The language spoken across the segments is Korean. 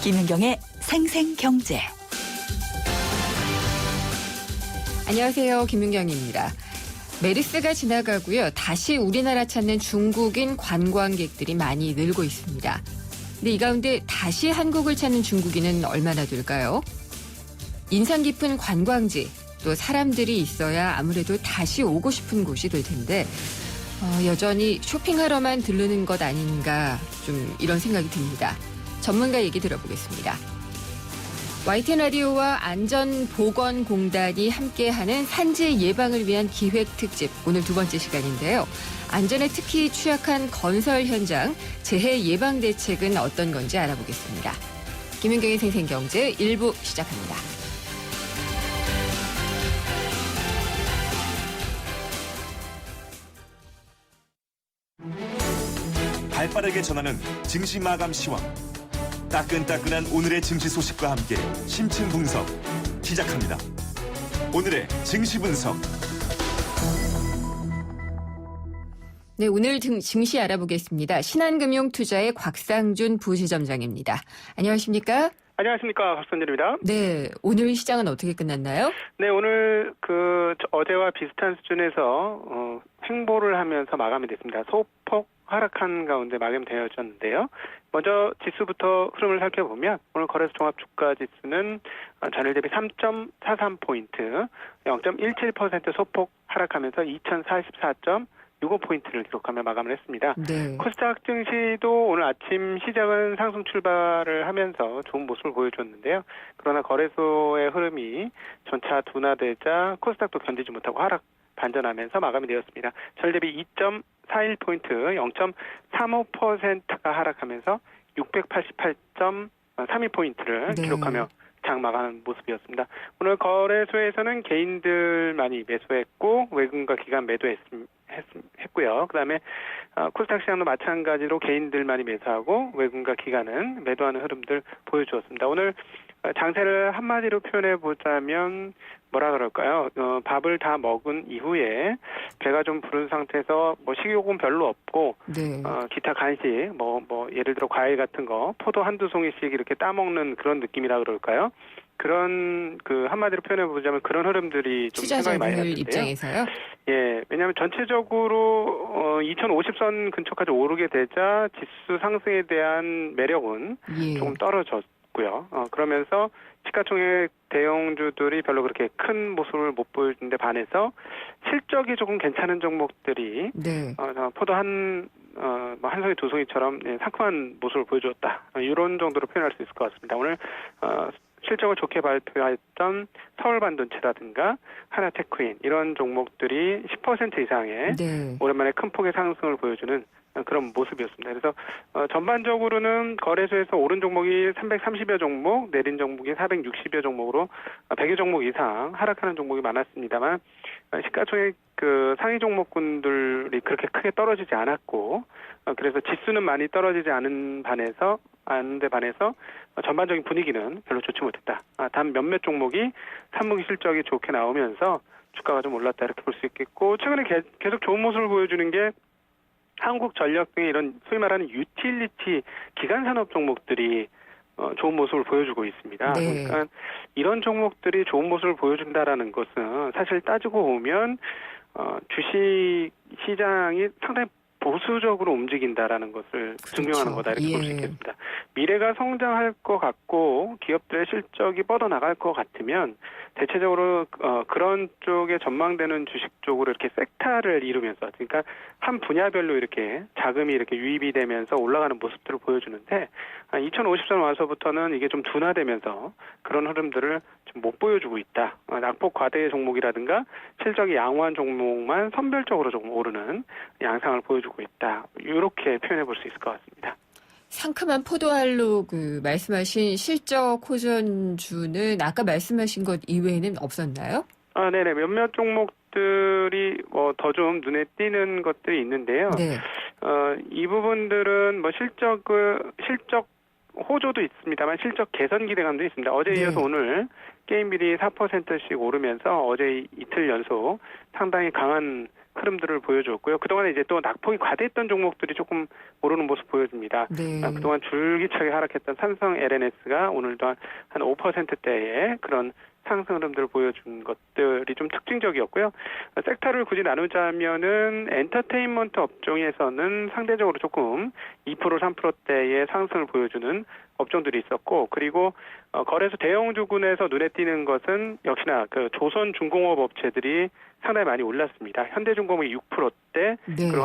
김윤경의 생생경제. 안녕하세요. 김윤경입니다. 메르스가 지나가고요. 다시 우리나라 찾는 중국인 관광객들이 많이 늘고 있습니다. 근데 이 가운데 다시 한국을 찾는 중국인은 얼마나 될까요? 인상 깊은 관광지, 또 사람들이 있어야 아무래도 다시 오고 싶은 곳이 될 텐데 여전히 쇼핑하러만 들르는 것 아닌가 좀 이런 생각이 듭니다. 전문가 얘기 들어보겠습니다. YTN 라디오와 안전보건공단이 함께하는 산재 예방을 위한 기획특집, 오늘 두 번째 시간인데요. 안전에 특히 취약한 건설 현장 재해 예방 대책은 어떤 건지 알아보겠습니다. 김윤경의 생생경제 1부 시작합니다. 발빠르게 전하는 증시 마감 시황. 따끈따끈한 오늘의 증시 소식과 함께 심층 분석 시작합니다. 오늘의 증시 분석. 네, 오늘 증시 알아보겠습니다. 신한금융투자의 곽상준 부지점장입니다. 안녕하십니까? 안녕하십니까. 박선진입니다. 네, 오늘 시장은 어떻게 끝났나요? 네, 오늘 어제와 비슷한 수준에서 횡보를 하면서 마감이 됐습니다. 소폭 하락한 가운데 마감되어졌는데요. 먼저 지수부터 흐름을 살펴보면 오늘 거래소 종합주가지수는 전일 대비 3.43포인트, 0.17% 소폭 하락하면서 2044.65포인트를 기록하며 마감을 했습니다. 네. 코스닥 증시도 오늘 아침 시작은 상승 출발을 하면서 좋은 모습을 보여줬는데요. 그러나 거래소의 흐름이 전차 둔화되자 코스닥도 견디지 못하고 하락 반전하면서 마감이 되었습니다. 전일 대비 2.41포인트, 0.35%가 하락하면서 688.32포인트를 네. 기록하며 장 마감한 모습이었습니다. 오늘 거래소에서는 개인들만이 매수했고 외국인과 기관 매도했고요. 그다음에 코스닥 시장도 마찬가지로 개인들만이 매수하고 외국인과 기관은 매도하는 흐름들 보여주었습니다. 오늘 장세를 한마디로 표현해 보자면 뭐라 그럴까요? 밥을 다 먹은 이후에 배가 좀 부른 상태에서 식욕은 별로 없고 네. 기타 간식 예를 들어 과일 같은 거 포도 한두 송이씩 이렇게 따먹는 그런 느낌이라 그럴까요? 그런 한마디로 표현해 보자면 그런 흐름들이 좀 생각이 많이 투자자들 났는데요. 입장에서요? 예, 왜냐하면 전체적으로 2050선 근처까지 오르게 되자 지수 상승에 대한 매력은 예. 조금 떨어졌고요. 그러면서 시가총액 대형주들이 별로 그렇게 큰 모습을 못 보여준 데 반해서 실적이 조금 괜찮은 종목들이 네. 포도 한 송이 두 송이처럼 상큼한 모습을 보여주었다. 이런 정도로 표현할 수 있을 것 같습니다. 오늘 실적을 좋게 발표했던 서울반도체라든가 하나테크인 이런 종목들이 10% 이상의 네. 오랜만에 큰 폭의 상승을 보여주는 그런 모습이었습니다. 그래서 전반적으로는 거래소에서 오른 종목이 330여 종목, 내린 종목이 460여 종목으로 100여 종목 이상 하락하는 종목이 많았습니다만 시가총액 상위 종목군들이 그렇게 크게 떨어지지 않았고 그래서 지수는 많이 떨어지지 않은데 반해서 전반적인 분위기는 별로 좋지 못했다. 단 몇몇 종목이 3분기 실적이 좋게 나오면서 주가가 좀 올랐다 이렇게 볼 수 있겠고 최근에 계속 좋은 모습을 보여주는 게 한국전력 등의 이런 소위 말하는 유틸리티 기간산업 종목들이 좋은 모습을 보여주고 있습니다. 네. 그러니까 이런 종목들이 좋은 모습을 보여준다라는 것은 사실 따지고 보면 주식 시장이 상당히 보수적으로 움직인다라는 것을 증명하는 거다 이렇게 볼 수 있겠습니다. 미래가 성장할 것 같고 기업들의 실적이 뻗어나갈 것 같으면 대체적으로 그런 쪽에 전망되는 주식 쪽으로 이렇게 섹터를 이루면서 그러니까 한 분야별로 이렇게 자금이 이렇게 유입이 되면서 올라가는 모습들을 보여주는데 2050년 와서부터는 이게 좀 둔화되면서 그런 흐름들을 좀 못 보여주고 있다. 낙폭 과대의 종목이라든가 실적이 양호한 종목만 선별적으로 조금 오르는 양상을 보여주고 있다. 이렇게 표현해 볼 수 있을 것 같습니다. 상큼한 포도알로 말씀하신 실적 호전주는 아까 말씀하신 것 이외에는 없었나요? 네네. 몇몇 종목들이 더 좀 눈에 띄는 것들이 있는데요. 네. 이 부분들은 실적 호조도 있습니다만 실적 개선 기대감도 있습니다. 어제 네. 이어서 오늘 게임빌이 4%씩 오르면서 어제 이틀 연속 상당히 강한 흐름들을 보여줬고요. 그동안에 이제 또 낙폭이 과대했던 종목들이 조금 오르는 모습 보여줍니다. 네. 그동안 줄기차게 하락했던 삼성 LNS가 오늘도 한 5%대의 그런 상승 흐름들을 보여준 것들이 좀 특징적이었고요. 섹터를 굳이 나누자면은 엔터테인먼트 업종에서는 상대적으로 조금 2% 3%대의 상승을 보여주는 업종들이 있었고, 그리고 거래소 대형주군에서 눈에 띄는 것은 역시나 그 조선중공업 업체들이 상당히 많이 올랐습니다. 현대중공업이 6%대, 네. 그리고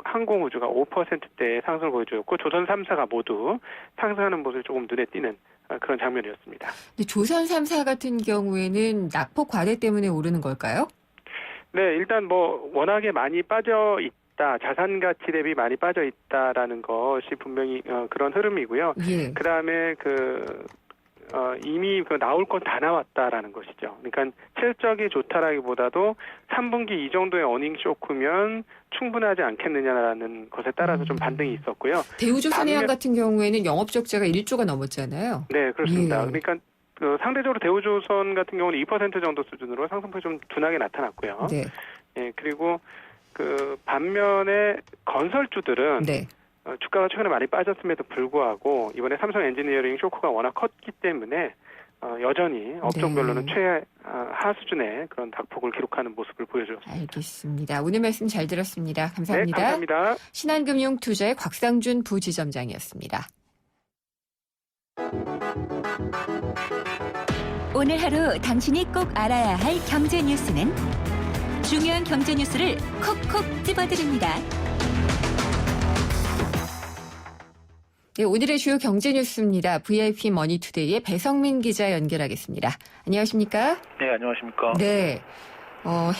항공우주가 5%대의 상승을 보여줬고, 조선 3사가 모두 상승하는 모습이 조금 눈에 띄는 그런 장면이었습니다. 근데 조선 3사 같은 경우에는 낙폭 과대 때문에 오르는 걸까요? 네, 일단 뭐 워낙에 많이 빠져 있다, 자산 가치 대비 많이 빠져 있다라는 것이 분명히 그런 흐름이고요. 예. 그다음에 이미 나올 건 다 나왔다라는 것이죠. 그러니까 실적이 좋다라기보다도 3분기 이 정도의 어닝 쇼크면 충분하지 않겠느냐라는 것에 따라서 좀 반등이 있었고요. 대우조선해양 같은 경우에는 영업 적자가 1조가 넘었잖아요. 네, 그렇습니다. 예. 그러니까 상대적으로 대우조선 같은 경우는 2% 정도 수준으로 상승폭이 좀 둔하게 나타났고요. 네. 예, 그리고 반면에 건설주들은 네. 주가가 최근에 많이 빠졌음에도 불구하고 이번에 삼성 엔지니어링 쇼크가 워낙 컸기 때문에 여전히 업종별로는 네. 최하 수준의 그런 낙폭을 기록하는 모습을 보여줬습니다. 알겠습니다. 오늘 말씀 잘 들었습니다. 감사합니다. 네, 감사합니다. 신한금융투자의 곽상준 부지점장이었습니다. 오늘 하루 당신이 꼭 알아야 할 경제 뉴스는 중요한 경제 뉴스를 콕콕 집어드립니다. 네, 오늘의 주요 경제 뉴스입니다. VIP 머니투데이의 배성민 기자 연결하겠습니다. 안녕하십니까? 네, 안녕하십니까? 네.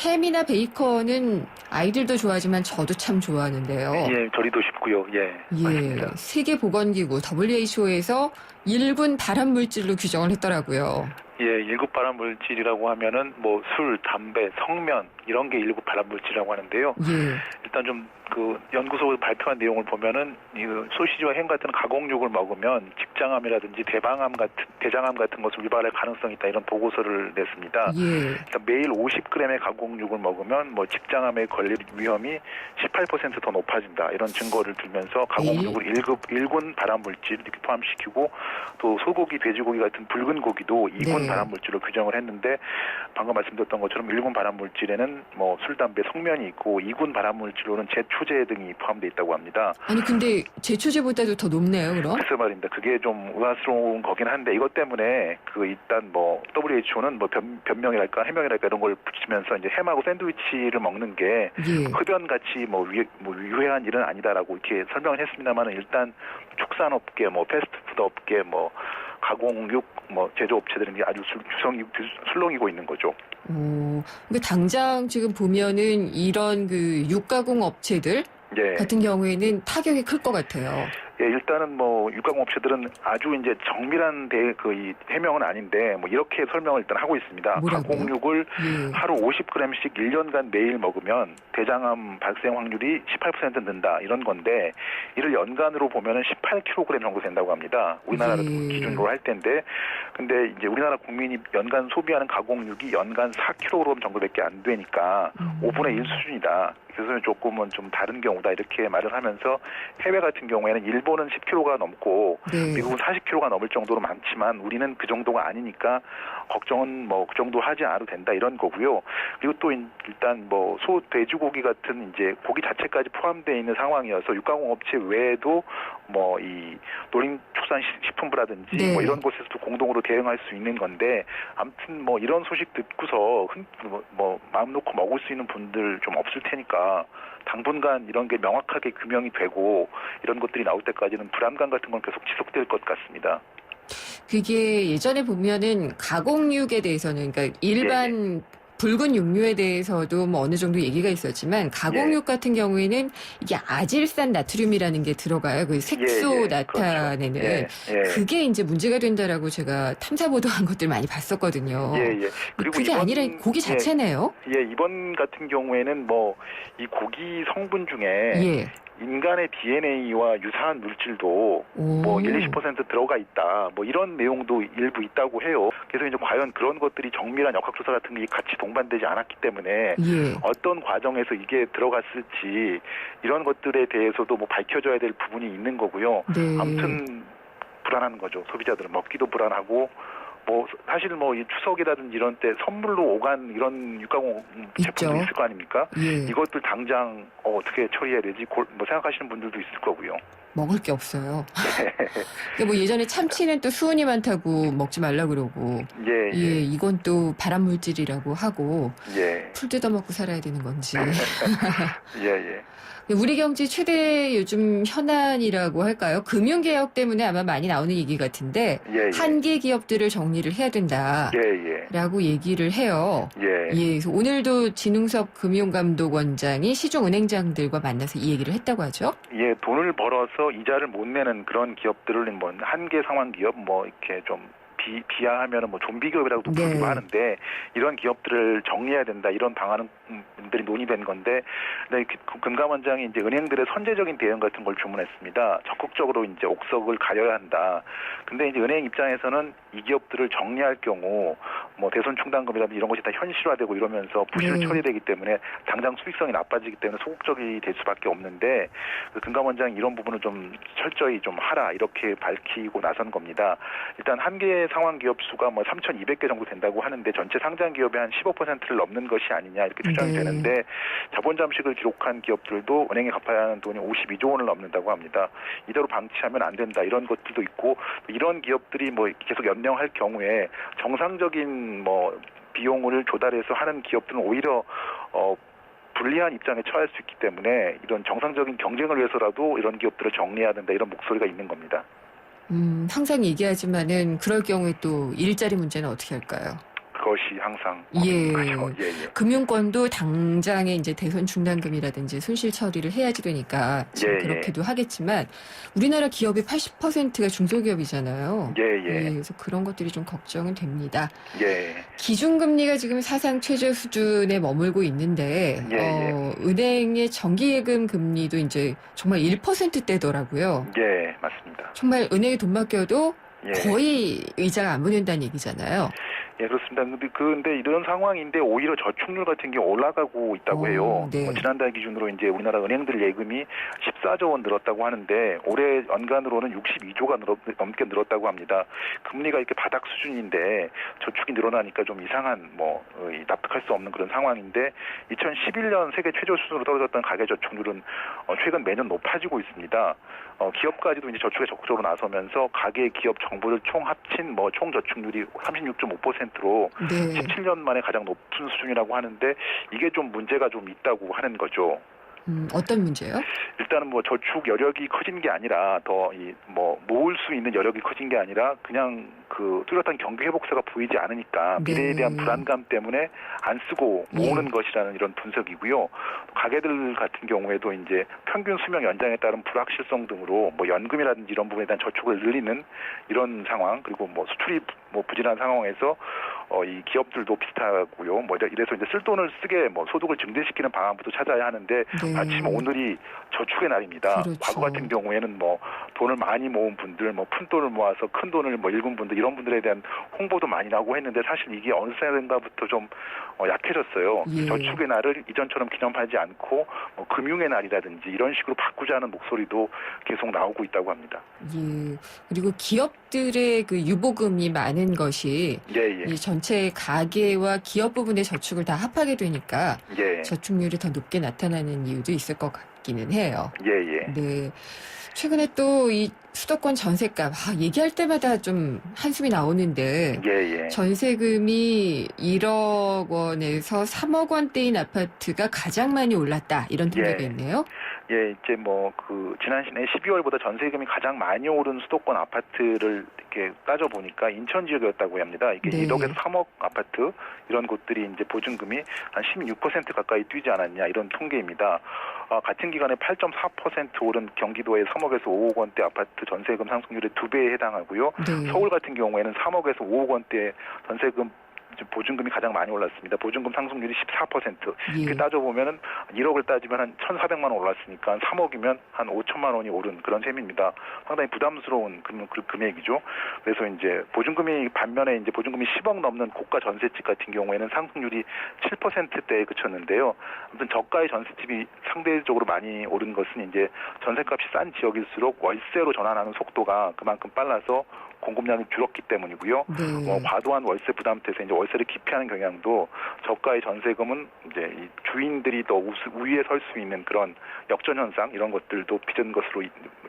햄이나 베이컨은 아이들도 좋아하지만 저도 참 좋아하는데요. 예, 저리도 쉽고요. 예, 맞습니다. 세계보건기구 WHO에서 1군 발암물질로 규정을 했더라고요. 예, 1급 발암물질이라고 하면은 뭐 술, 담배, 성면 이런 게 1급 발암물질이라고 하는데요. 예. 일단 좀 연구소 발표한 내용을 보면은 이 소시지와 햄 같은 가공육을 먹으면 직장암이라든지 대장암 같은 것을 유발할 가능성이 있다, 이런 보고서를 냈습니다. 예. 일단 매일 50g의 가공육을 먹으면 뭐 직장암에 걸릴 위험이 18% 더 높아진다, 이런 증거를 들면서 가공육을 1군 발암물질 이렇게 포함시키고, 또 소고기, 돼지고기 같은 붉은 고기도 2군 네. 발암물질로 규정을 했는데, 방금 말씀드렸던 것처럼 1군 발암물질에는 뭐 술, 담배, 성면이 있고 2군 발암물질로는 제초제 등이 포함되어 있다고 합니다. 아니 근데 제초제보다도 더 높네요, 그럼? 글쎄 말입니다. 그게 좀 의아스러운 거긴 한데, 이것 때문에 일단 뭐 WHO는 뭐 변명이랄까 해명이랄까 이런 걸 붙이면서 이제 햄하고 샌드위치를 먹는 게 예. 흡연같이 뭐 유해한 일은 아니다라고 이렇게 설명을 했습니다만은, 일단 축산업계, 뭐 패스트푸드 업계, 뭐 가공육, 뭐 제조업체들은 아주 술렁이고 있는 거죠. 그러니까 당장 지금 보면은 이런 육가공 업체들 예. 같은 경우에는 타격이 클 것 같아요. 예, 일단은 뭐 유가공업체들은 아주 이제 정밀한 이 해명은 아닌데, 뭐 이렇게 설명을 일단 하고 있습니다. 뭐라고요? 가공육을 예. 하루 50g씩 1년간 매일 먹으면 대장암 발생 확률이 18% 는다, 이런 건데, 이를 연간으로 보면은 18kg 정도 된다고 합니다. 우리나라 예. 기준으로 할 텐데, 근데 이제 우리나라 국민이 연간 소비하는 가공육이 연간 4kg 정도밖에 안 되니까 5분의 1 수준이다. 그래서 조금은 좀 다른 경우다, 이렇게 말을 하면서, 해외 같은 경우에는 일본은 10kg가 넘고 네. 미국은 40kg가 넘을 정도로 많지만 우리는 그 정도가 아니니까 걱정은 뭐 그 정도 하지 않아도 된다, 이런 거고요. 그리고 또 일단 뭐 돼지고기 같은 이제 고기 자체까지 포함되어 있는 상황이어서 육가공업체 외에도 뭐 이 농림축산식품부라든지 네. 뭐 이런 곳에서도 공동으로 대응할 수 있는 건데, 아무튼 뭐 이런 소식 듣고서 뭐 마음 놓고 먹을 수 있는 분들 좀 없을 테니까, 당분간 이런 게 명확하게 규명이 되고 이런 것들이 나올 때까지는 불안감 같은 건 계속 지속될 것 같습니다. 그게 예전에 보면은 가공육에 대해서는, 그러니까 일반 붉은 육류에 대해서도 뭐 어느 정도 얘기가 있었지만, 가공육 같은 경우에는 이게 아질산 나트륨이라는 게 들어가요. 그 색소 나타내는. 그렇죠. 그게 이제 문제가 된다라고 제가 탐사 보도한 것들 많이 봤었거든요. 그리고 그게 아니라 고기 자체네요. 이번 같은 경우에는 뭐 이 고기 성분 중에 인간의 DNA와 유사한 물질도 뭐 1-20% 들어가 있다. 뭐 이런 내용도 일부 있다고 해요. 그래서 이제 과연 그런 것들이 정밀한 역학조사 같은 게 같이 동반되지 않았기 때문에 예. 어떤 과정에서 이게 들어갔을지 이런 것들에 대해서도 뭐 밝혀져야 될 부분이 있는 거고요. 네. 아무튼 불안한 거죠. 소비자들은 먹기도 불안하고 뭐 사실 뭐 이 추석이라든지 이런 때 선물로 오간 이런 육가공 제품도 있을 거 아닙니까? 예. 이것들 당장 어떻게 처리해야 되지? 뭐 생각하시는 분들도 있을 거고요. 먹을 게 없어요. 근데 뭐 예전에 참치는 또 수은이 많다고 먹지 말라 그러고, 예, 예, 이건 또 발암 물질이라고 하고 예, 풀 뜯어 먹고 살아야 되는 건지. 예, 예. 우리 경제 최대 요즘 현안이라고 할까요? 금융개혁 때문에 아마 많이 나오는 얘기 같은데 예, 예. 한계 기업들을 정리를 해야 된다라고 예, 얘기를 해요. 예. 예, 그래서 오늘도 진흥섭 금융감독원장이 시중은행장들과 만나서 이 얘기를 했다고 하죠. 예, 돈을 벌어서 이자를 못 내는 그런 기업들을 뭐 한계 상황 기업 뭐 이렇게 좀 비하하면은 뭐 좀비 기업이라고도 부르기도 네. 하는데 이런 기업들을 정리해야 된다 이런 방안들이 논의된 건데 네, 금감원장이 이제 은행들의 선제적인 대응 같은 걸 주문했습니다. 적극적으로 이제 옥석을 가려야 한다. 근데 이제 은행 입장에서는 이 기업들을 정리할 경우 뭐 대손 충당금이라든지 이런 것이 다 현실화되고 이러면서 부실 네. 처리되기 때문에 당장 수익성이 나빠지기 때문에 소극적이 될 수밖에 없는데 금감원장이 이런 부분을 좀 철저히 좀 하라 이렇게 밝히고 나선 겁니다. 일단 한계 상황 기업 수가 뭐 3,200개 정도 된다고 하는데 전체 상장 기업의 한 15%를 넘는 것이 아니냐 이렇게 추정이 네. 되는데 자본 잠식을 기록한 기업들도 은행에 갚아야 하는 돈이 52조 원을 넘는다고 합니다. 이대로 방치하면 안 된다 이런 것들도 있고 이런 기업들이 뭐 계속 연명할 경우에 정상적인 뭐 비용을 조달해서 하는 기업들은 오히려 불리한 입장에 처할 수 있기 때문에 이런 정상적인 경쟁을 위해서라도 이런 기업들을 정리해야 된다 이런 목소리가 있는 겁니다. 항상 얘기하지만은 그럴 경우에 또 일자리 문제는 어떻게 할까요? 그것이 항상 예. 거죠. 예, 예. 금융권도 당장에 이제 대손 충당금이라든지 손실 처리를 해야지 되니까 지금 예, 그렇게도 하겠지만 우리나라 기업의 80%가 중소기업이잖아요. 예, 예. 그래서 그런 것들이 좀 걱정은 됩니다. 예. 기준금리가 지금 사상 최저 수준에 머물고 있는데 예. 은행의 정기예금 금리도 이제 정말 1%대더라고요. 예, 맞습니다. 정말 은행에 돈 맡겨도 예. 거의 이자가 안 붙는다는 얘기잖아요. 예, 그렇습니다. 근데 이런 상황인데 오히려 저축률 같은 게 올라가고 있다고 해요. 네. 지난달 기준으로 이제 우리나라 은행들 예금이 14조 원 늘었다고 하는데 올해 연간으로는 62조가 넘게 늘었다고 합니다. 금리가 이렇게 바닥 수준인데 저축이 늘어나니까 좀 이상한 납득할 수 없는 그런 상황인데 2011년 세계 최저 수준으로 떨어졌던 가계 저축률은 최근 매년 높아지고 있습니다. 기업까지도 이제 저축에 적극적으로 나서면서 가계 기업 정부를 총 합친 총 저축률이 36.5%로 네. 17년 만에 가장 높은 수준이라고 하는데 이게 좀 문제가 좀 있다고 하는 거죠. 어떤 문제요? 일단은 저축 여력이 커진 게 아니라 더 모을 수 있는 여력이 커진 게 아니라 그냥 그 뚜렷한 경기 회복세가 보이지 않으니까 미래에 대한 불안감 때문에 안 쓰고 모으는 것이라는 이런 분석이고요. 가게들 같은 경우에도 이제 평균 수명 연장에 따른 불확실성 등으로 연금이라든지 이런 부분에 대한 저축을 늘리는 이런 상황 그리고 수출이 부진한 상황에서 이 기업들도 비슷하고요. 이래서 이제 쓸 돈을 쓰게 소득을 증대시키는 방안부터 찾아야 하는데 네. 마침 오늘이 저축의 날입니다. 그렇죠. 과거 같은 경우에는 돈을 많이 모은 분들, 푼 돈을 모아서 큰 돈을 읽은 분들 이런 분들에 대한 홍보도 많이 나오고 했는데 사실 이게 어느 순간부터 좀 약해졌어요. 예. 저축의 날을 이전처럼 기념하지 않고 금융의 날이라든지 이런 식으로 바꾸자는 목소리도 계속 나오고 있다고 합니다. 예. 그리고 기업들의 그 유보금이 많은 것이 예. 이 전체 가계와 기업 부분의 저축을 다 합하게 되니까 예. 저축률이 더 높게 나타나는 이유도 있을 것 같기는 해요. 예. 네. 최근에 또 이 수도권 전세값 얘기할 때마다 좀 한숨이 나오는데 예. 전세금이 1억 원에서 3억 원대인 아파트가 가장 많이 올랐다 이런 통계가 있네요. 예, 이제 지난 12월보다 전세금이 가장 많이 오른 수도권 아파트를 이렇게 따져보니까 인천 지역이었다고 합니다. 이게 네. 1억에서 3억 아파트, 이런 곳들이 이제 보증금이 한 16% 가까이 뛰지 않았냐, 이런 통계입니다. 같은 기간에 8.4% 오른 경기도의 3억에서 5억 원대 아파트 전세금 상승률의 2배에 해당하고요. 네. 서울 같은 경우에는 3억에서 5억 원대 전세금 보증금이 가장 많이 올랐습니다. 보증금 상승률이 14%. 예. 이렇게 따져보면은 1억을 따지면 한 1,400만 원 올랐으니까 3억이면 한 5천만 원이 오른 그런 셈입니다. 상당히 부담스러운 금액이죠. 그래서 이제 보증금이 반면에 이제 보증금이 10억 넘는 고가 전셋집 같은 경우에는 상승률이 7%대에 그쳤는데요. 아무튼 저가의 전셋집이 상대적으로 많이 오른 것은 이제 전셋값이 싼 지역일수록 월세로 전환하는 속도가 그만큼 빨라서 공급량이 줄었기 때문이고요. 네. 과도한 월세 부담태에서 이제 월세를 기피하는 경향도 저가의 전세금은 이제 이 주인들이 더 우위에 설 수 있는 그런 역전 현상 이런 것들도 빚은 것으로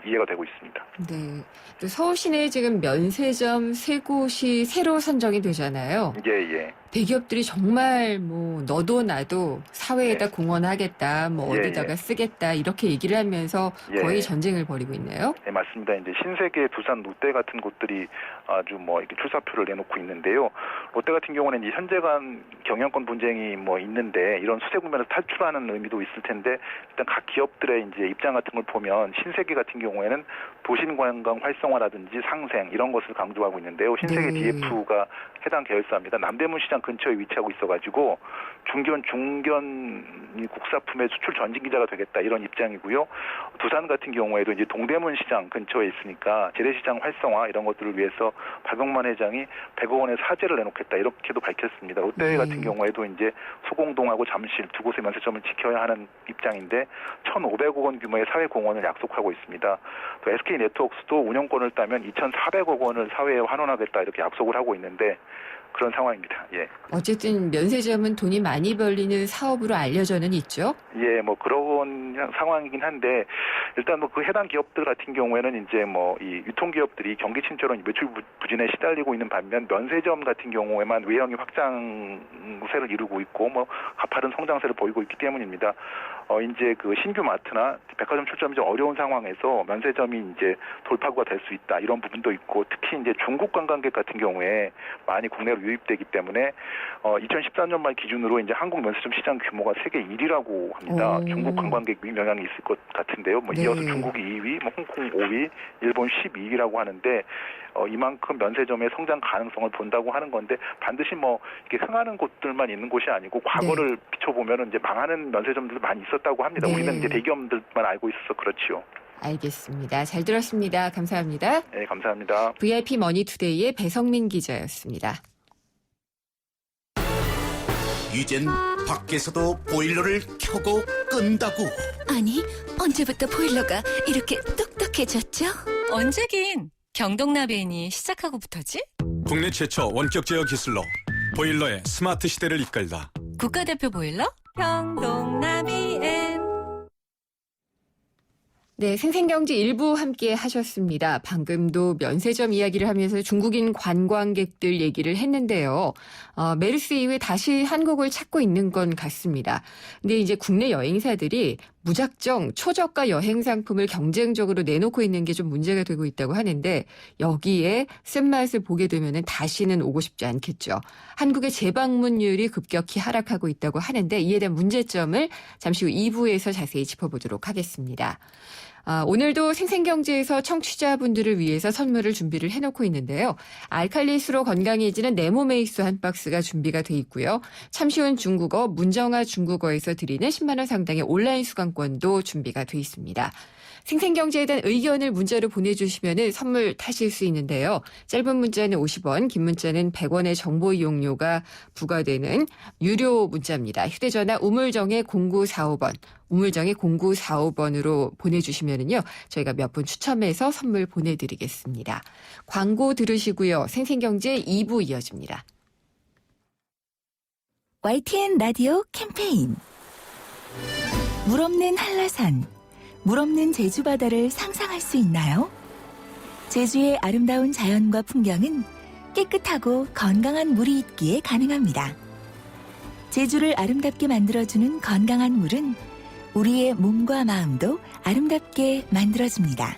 이해가 되고 있습니다. 네. 또 서울 시내에 지금 면세점 3곳이 새로 선정이 되잖아요. 예. 대기업들이 정말 뭐 너도 나도 사회에다 네. 공헌하겠다, 뭐 예, 어디다가 예. 쓰겠다 이렇게 얘기를 하면서 거의 예. 전쟁을 벌이고 있네요. 네, 맞습니다. 이제 신세계, 두산, 롯데 같은 곳들이 아주 뭐 이렇게 출사표를 내놓고 있는데요. 롯데 같은 경우는 이제 현재 간 경영권 분쟁이 뭐 있는데 이런 수세 국면에서 탈출하는 의미도 있을 텐데 일단 각 기업들의 이제 입장 같은 걸 보면 신세계 같은 경우에는 도심 관광 활성화라든지 상생 이런 것을 강조하고 있는데요. 신세계 네. DF가 해당 계열사입니다. 남대문 시장 근처에 위치하고 있어가지고 중견 국사품의 수출 전진 기자가 되겠다 이런 입장이고요. 두산 같은 경우에도 이제 동대문 시장 근처에 있으니까 재래시장 활성화 이런 것들을 위해서 박용만 회장이 100억 원의 사재를 내놓겠다 이렇게도 밝혔습니다. 롯데 네. 같은 경우에도 이제 소공동하고 잠실 두 곳의 면세점을 지켜야 하는 입장인데 1,500억 원 규모의 사회 공헌을 약속하고 있습니다. 또 SK 네트워크스도 운영권을 따면 2,400억 원을 사회에 환원하겠다 이렇게 약속을 하고 있는데 그런 상황입니다. 예. 어쨌든 면세점은 돈이 많이 벌리는 사업으로 알려져는 있죠. 예, 뭐 그런 상황이긴 한데 일단 뭐 그 해당 기업들 같은 경우에는 이제 뭐 이 유통기업들이 경기 침체로 매출 부진에 시달리고 있는 반면 면세점 같은 경우에만 외형이 확장세를 이루고 있고 뭐 가파른 성장세를 보이고 있기 때문입니다. 이제 그 신규 마트나 백화점 출점이 좀 어려운 상황에서 면세점이 이제 돌파구가 될 수 있다 이런 부분도 있고 특히 이제 중국 관광객 같은 경우에 많이 국내로 유입되기 때문에 2014년 말 기준으로 이제 한국 면세점 시장 규모가 세계 1위라고 합니다. 오. 중국 관광객 유입 영향이 있을 것 같은데요. 뭐 네. 이어서 중국이 2위, 뭐 홍콩 5위, 일본 12위라고 하는데 이만큼 면세점의 성장 가능성을 본다고 하는 건데 반드시 뭐 이렇게 흥하는 곳들만 있는 곳이 아니고 과거를 비춰보면은 이제 망하는 면세점들도 많이 있었다고 합니다. 네. 우리는 이제 대기업들만 알고 있어서 그렇지요. 알겠습니다. 잘 들었습니다. 감사합니다. 네, 감사합니다. VIP 머니투데이의 배성민 기자였습니다. 이젠 밖에서도 보일러를 켜고 끈다고. 아니, 언제부터 보일러가 이렇게 똑똑해졌죠? 언제긴 경동나베인이 시작하고부터지? 국내 최초 원격 제어 기술로 보일러의 스마트 시대를 이끌다. 국가대표 보일러? 경동나비엔. 네, 생생경제 일부 함께 하셨습니다. 방금도 면세점 이야기를 하면서 중국인 관광객들 얘기를 했는데요. 메르스 이후에 다시 한국을 찾고 있는 건 같습니다. 근데 이제 국내 여행사들이 무작정 초저가 여행 상품을 경쟁적으로 내놓고 있는 게 좀 문제가 되고 있다고 하는데 여기에 쓴맛을 보게 되면 다시는 오고 싶지 않겠죠. 한국의 재방문율이 급격히 하락하고 있다고 하는데 이에 대한 문제점을 잠시 후 2부에서 자세히 짚어보도록 하겠습니다. 오늘도 생생경제에서 청취자분들을 위해서 선물을 준비를 해놓고 있는데요. 알칼리수로 건강해지는 네모메이스 한 박스가 준비가 돼 있고요. 참 쉬운 중국어 문정아 중국어에서 드리는 10만 원 상당의 온라인 수강권도 준비가 돼 있습니다. 생생경제에 대한 의견을 문자로 보내주시면 선물 타실 수 있는데요. 짧은 문자는 50원, 긴 문자는 100원의 정보 이용료가 부과되는 유료 문자입니다. 휴대전화 우물정의 0945번, 우물정의 0945번으로 보내주시면요. 저희가 몇 분 추첨해서 선물 보내드리겠습니다. 광고 들으시고요. 생생경제 2부 이어집니다. YTN 라디오 캠페인 물 없는 한라산, 물 없는 제주 바다를 상상할 수 있나요? 제주의 아름다운 자연과 풍경은 깨끗하고 건강한 물이 있기에 가능합니다. 제주를 아름답게 만들어주는 건강한 물은 우리의 몸과 마음도 아름답게 만들어줍니다.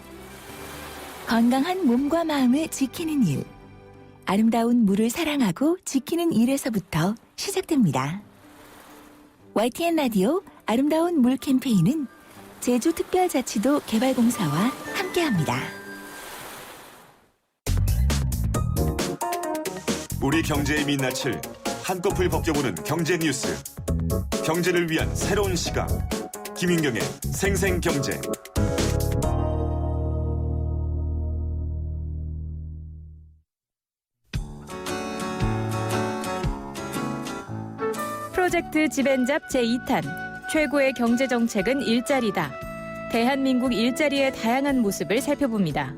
건강한 몸과 마음을 지키는 일, 아름다운 물을 사랑하고 지키는 일에서부터 시작됩니다. YTN 라디오 아름다운 물 캠페인은 제주특별자치도 개발공사와 함께합니다. 우리 경제의 민낯을 한꺼풀 벗겨보는 경제 뉴스. 경제를 위한 새로운 시각. 김윤경의 생생경제. 프로젝트 집앤잡 제2탄 최고의 경제정책은 일자리다. 대한민국 일자리의 다양한 모습을 살펴봅니다.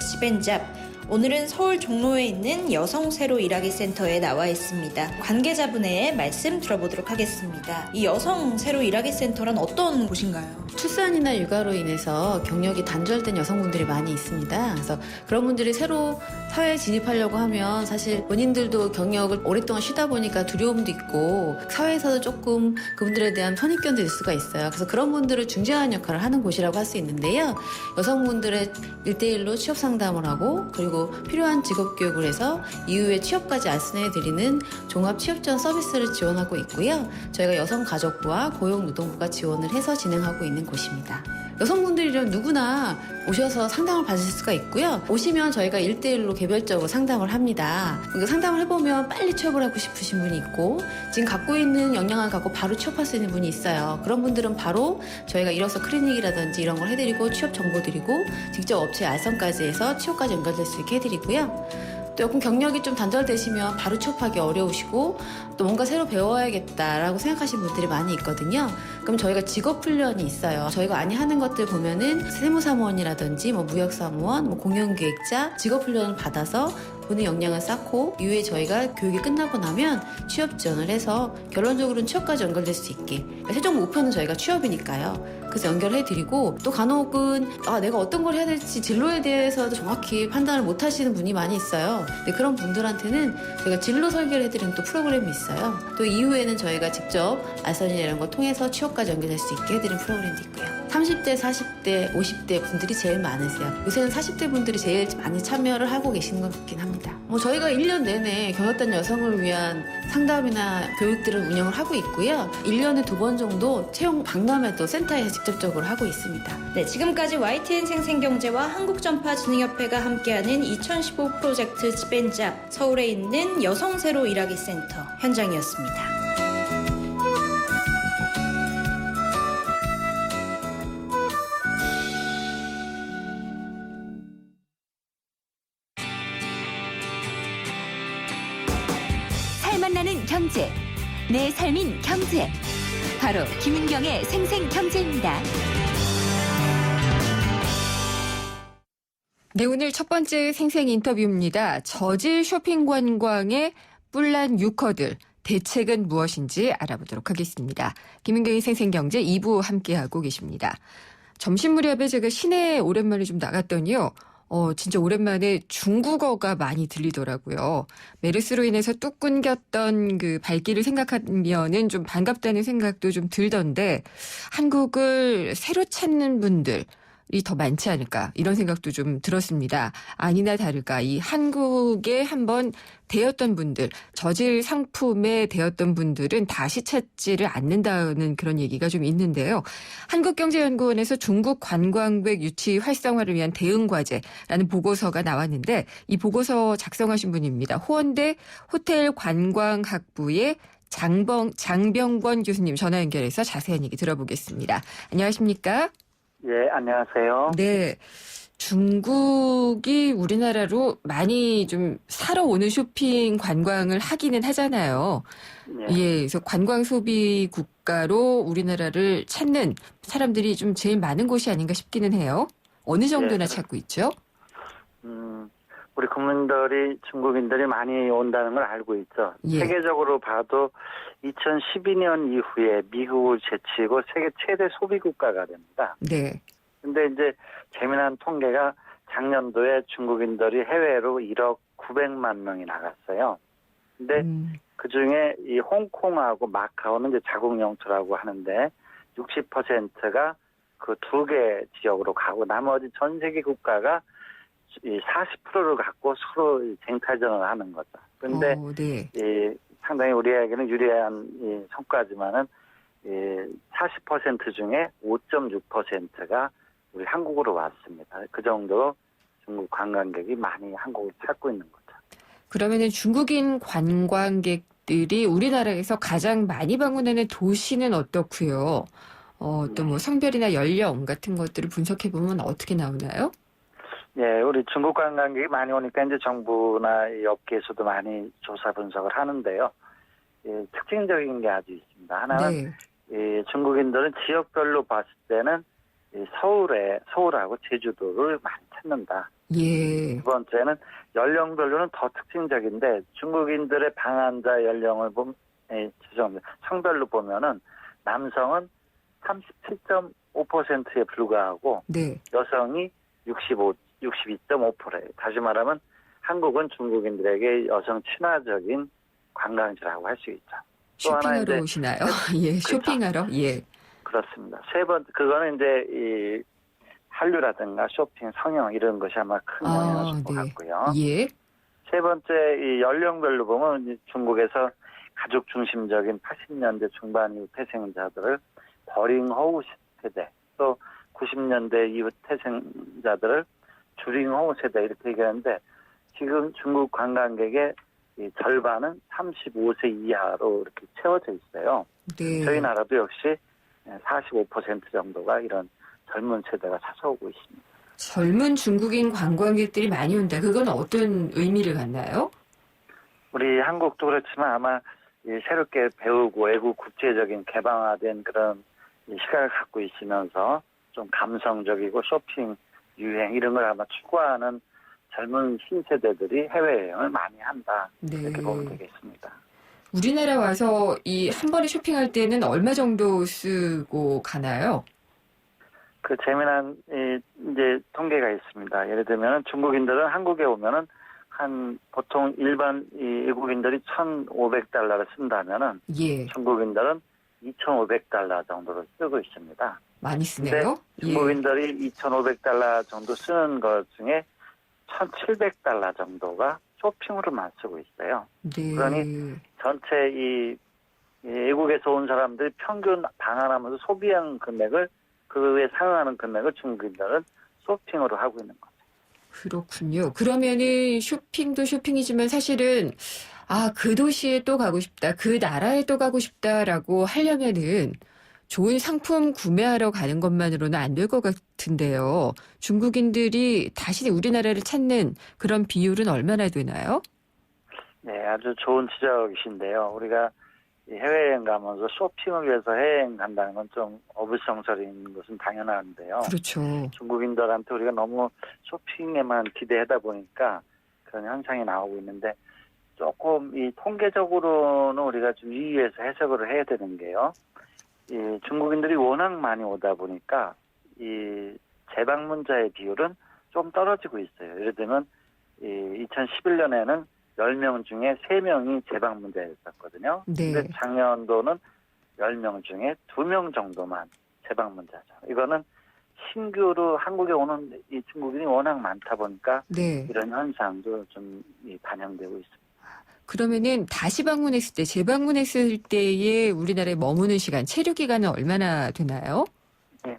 집앤잡 오늘은 서울 종로에 있는 여성 새로 일하기 센터에 나와 있습니다. 관계자분의 말씀 들어보도록 하겠습니다. 이 여성 새로 일하기 센터란 어떤 곳인가요? 출산이나 육아로 인해서 경력이 단절된 여성분들이 많이 있습니다. 그래서 그런 분들이 새로 사회에 진입하려고 하면 사실 본인들도 경력을 오랫동안 쉬다 보니까 두려움도 있고 사회에서도 조금 그분들에 대한 선입견도 있을 수가 있어요. 그래서 그런 분들을 중재하는 역할을 하는 곳이라고 할 수 있는데요. 여성분들의 1대1로 취업 상담을 하고 그리고 필요한 직업 교육을 해서 이후에 취업까지 알선해드리는 종합 취업 지원 서비스를 지원하고 있고요. 저희가 여성가족부와 고용노동부가 지원을 해서 진행하고 있는 곳입니다. 여성분들이라면 누구나 오셔서 상담을 받으실 수가 있고요. 오시면 저희가 1대1로 개별적으로 상담을 합니다. 그러니까 상담을 해보면 빨리 취업을 하고 싶으신 분이 있고 지금 갖고 있는 역량을 갖고 바로 취업할 수 있는 분이 있어요. 그런 분들은 바로 저희가 이력서 클리닉이라든지 이런 걸 해드리고 취업 정보 드리고 직접 업체 알선까지 해서 취업까지 연결될 수 있게 해드리고요. 또 조금 경력이 좀 단절되시면 바로 취업하기 어려우시고 또 뭔가 새로 배워야겠다라고 생각하시는 분들이 많이 있거든요. 그럼 저희가 직업훈련이 있어요. 저희가 많이 하는 것들 보면은 세무사무원이라든지 뭐 무역사무원, 뭐 공연기획자 직업훈련을 받아서 본인 역량을 쌓고 이후에 저희가 교육이 끝나고 나면 취업 지원을 해서 결론적으로는 취업까지 연결될 수 있게 최종 목표는 저희가 취업이니까요. 그래서 연결해드리고 또 간혹은 내가 어떤 걸 해야 될지 진로에 대해서도 정확히 판단을 못 하시는 분이 많이 있어요. 근데 그런 분들한테는 저희가 진로 설계를 해드리는 또 프로그램이 있어요. 또 이후에는 저희가 직접 알선이나 이런 거 통해서 취업까지 연결될 수 있게 해드리는 프로그램도 있고요. 30대, 40대, 50대 분들이 제일 많으세요. 요새는 40대 분들이 제일 많이 참여를 하고 계시는 것 같긴 합니다. 저희가 1년 내내 경력단 여성을 위한 상담이나 교육들을 운영을 하고 있고요. 1년에 2번 정도 채용 박람회도 센터에서 직접적으로 하고 있습니다. 네, 지금까지 YTN 생생경제와 한국전파진흥협회가 함께하는 2015 프로젝트 집앤잡 서울에 있는 여성 새로 일하기 센터 현장이었습니다. 만나는 경제, 내 삶인 경제. 바로 김윤경의 생생경제입니다. 네, 오늘 첫 번째 생생 인터뷰입니다. 저질 쇼핑 관광의 뿔난 유커들. 대책은 무엇인지 알아보도록 하겠습니다. 김윤경의 생생경제 2부 함께하고 계십니다. 점심 무렵에 제가 시내에 오랜만에 좀 나갔더니요. 진짜 오랜만에 중국어가 많이 들리더라고요. 메르스로 인해서 뚝 끊겼던 그 발길을 생각하면은 좀 반갑다는 생각도 좀 들던데 한국을 새로 찾는 분들이 더 많지 않을까 이런 생각도 좀 들었습니다. 아니나 다를까 이 한국에 한번 대었던 분들, 저질 상품에 대었던 분들은 다시 찾지를 않는다는 그런 얘기가 좀 있는데요. 한국경제연구원에서 중국 관광객 유치 활성화를 위한 대응 과제라는 보고서가 나왔는데 이 보고서 작성하신 분입니다. 호원대 호텔관광학부의 장병권 교수님 전화 연결해서 자세한 얘기 들어보겠습니다. 안녕하십니까? 예, 안녕하세요. 네. 중국이 우리나라로 많이 좀 사러 오는 쇼핑 관광을 하기는 하잖아요. 예, 그래서 관광 소비 국가로 우리나라를 찾는 사람들이 좀 제일 많은 곳이 아닌가 싶기는 해요. 어느 정도나 찾고 있죠? 우리 국민들이 중국인들이 많이 온다는 걸 알고 있죠. 예. 세계적으로 봐도 2012년 이후에 미국을 제치고 세계 최대 소비 국가가 됩니다. 네. 근데 이제 재미난 통계가 작년도에 중국인들이 해외로 1억 900만 명이 나갔어요. 근데 그 중에 이 홍콩하고 마카오는 이제 자국 영토라고 하는데 60%가 그 두 개 지역으로 가고 나머지 전 세계 국가가 이 40%를 갖고 서로 쟁탈전을 하는 거죠. 그런데 네. 이 상당히 우리에게는 유리한 이 성과지만은 이 40% 중에 5.6%가 우리 한국으로 왔습니다. 그 정도로 중국 관광객이 많이 한국을 찾고 있는 거죠. 그러면은 중국인 관광객들이 우리나라에서 가장 많이 방문하는 도시는 어떻고요? 또 뭐 성별이나 연령 같은 것들을 분석해 보면 어떻게 나오나요? 예, 우리 중국 관광객이 많이 오니까 이제 정부나 이 업계에서도 많이 조사 분석을 하는데요. 예, 특징적인 게 아주 있습니다. 하나는 이 중국인들은 지역별로 봤을 때는 이 서울하고 제주도를 많이 찾는다. 예. 두 번째는 연령별로는 더 특징적인데 중국인들의 방한자 연령을 보면, 죄송합니다. 성별로 보면은 남성은 37.5%에 불과하고 네. 여성이 62.5%예요. 다시 말하면 한국은 중국인들에게 여성 친화적인 관광지라고 할 수 있죠. 또 하나 쇼핑하러 이제 오시나요? 예, 쇼핑하러? 예. 그렇습니다. 그거는 이제 이 한류라든가 쇼핑, 성형 이런 것이 아마 큰 영향을 줄 것 같고요. 예. 세 번째 이 연령별로 보면 이제 중국에서 가족 중심적인 80년대 중반 이후 태생자들을 버링호우 세대, 또 90년대 이후 태생자들을 주링호우 세대 이렇게 얘기하는데 지금 중국 관광객의 이 절반은 35세 이하로 이렇게 채워져 있어요. 네. 저희 나라도 역시 45% 정도가 이런 젊은 세대가 찾아오고 있습니다. 젊은 중국인 관광객들이 많이 온다. 그건 어떤 의미를 갖나요? 우리 한국도 그렇지만 아마 새롭게 배우고 외국 국제적인 개방화된 그런 시각을 갖고 있으면서 좀 감성적이고 쇼핑 유행 이런 걸 아마 추구하는 젊은 신세대들이 해외여행을 많이 한다. 네. 이렇게 보면 되겠습니다. 우리나라 와서 이 한 번에 쇼핑할 때는 얼마 정도 쓰고 가나요? 그 재미난 이제 통계가 있습니다. 예를 들면 중국인들은 한국에 오면은 한 보통 일반 외국인들이 1,500달러를 쓴다면은 예. 중국인들은 2,500달러 정도를 쓰고 있습니다. 많이 쓰네요. 중국인들이 2,500달러 정도 쓰는 것 중에 1,700달러 정도가 쇼핑으로만 쓰고 있어요. 네. 그러니 전체 이 외국에서 온 사람들이 평균 방한하면서 소비한 금액을 그에 상응하는 금액을 중국인들은 쇼핑으로 하고 있는 거죠. 그렇군요. 그러면은 쇼핑도 쇼핑이지만 사실은 그 도시에 또 가고 싶다, 그 나라에 또 가고 싶다라고 하려면은 좋은 상품 구매하러 가는 것만으로는 안 될 것 같은데요. 중국인들이 다시 우리나라를 찾는 그런 비율은 얼마나 되나요? 네, 아주 좋은 지적이신데요. 우리가 해외여행 가면서 쇼핑을 위해서 해외여행 간다는 건 좀 어불성설인 것은 당연한데요. 그렇죠. 중국인들한테 우리가 너무 쇼핑에만 기대하다 보니까 그런 현상이 나오고 있는데 조금 이 통계적으로는 우리가 좀 유의해서 해석을 해야 되는 게요. 이 중국인들이 워낙 많이 오다 보니까 이 재방문자의 비율은 좀 떨어지고 있어요. 예를 들면 2011년에는 10명 중에 3명이 재방문자였었거든요. 네. 근데 작년도는 10명 중에 2명 정도만 재방문자죠. 이거는 신규로 한국에 오는 이 중국인이 워낙 많다 보니까 네. 이런 현상도 좀 반영되고 있습니다. 그러면은 다시 방문했을 때, 재방문했을 때의 우리나라에 머무는 시간, 체류 기간은 얼마나 되나요? 네.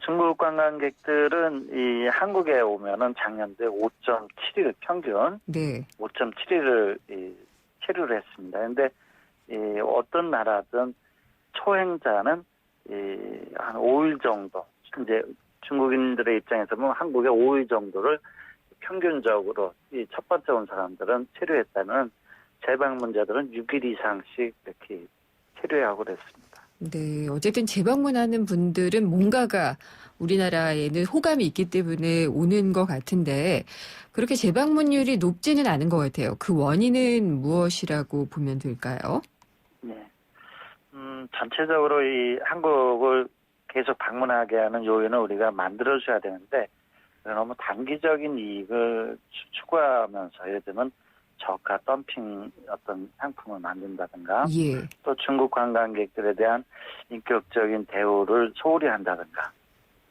중국 관광객들은 이 한국에 오면은 작년도에 5.7일 평균 네. 5.7일을 체류를 했습니다. 그런데 어떤 나라든 초행자는 한 5일 정도, 이제 중국인들의 입장에서 보면 한국에 5일 정도를 평균적으로 첫 번째 온 사람들은 체류했다면 재방문자들은 6일 이상씩 이렇게 체류하고 그랬습니다. 네, 어쨌든 재방문하는 분들은 뭔가가 우리나라에는 호감이 있기 때문에 오는 것 같은데 그렇게 재방문율이 높지는 않은 것 같아요. 그 원인은 무엇이라고 보면 될까요? 네, 전체적으로 이 한국을 계속 방문하게 하는 요인을 우리가 만들어줘야 되는데 너무 단기적인 이익을 추구하면서 예를 들면 저가 덤핑 어떤 상품을 만든다든가 예. 또 중국 관광객들에 대한 인격적인 대우를 소홀히 한다든가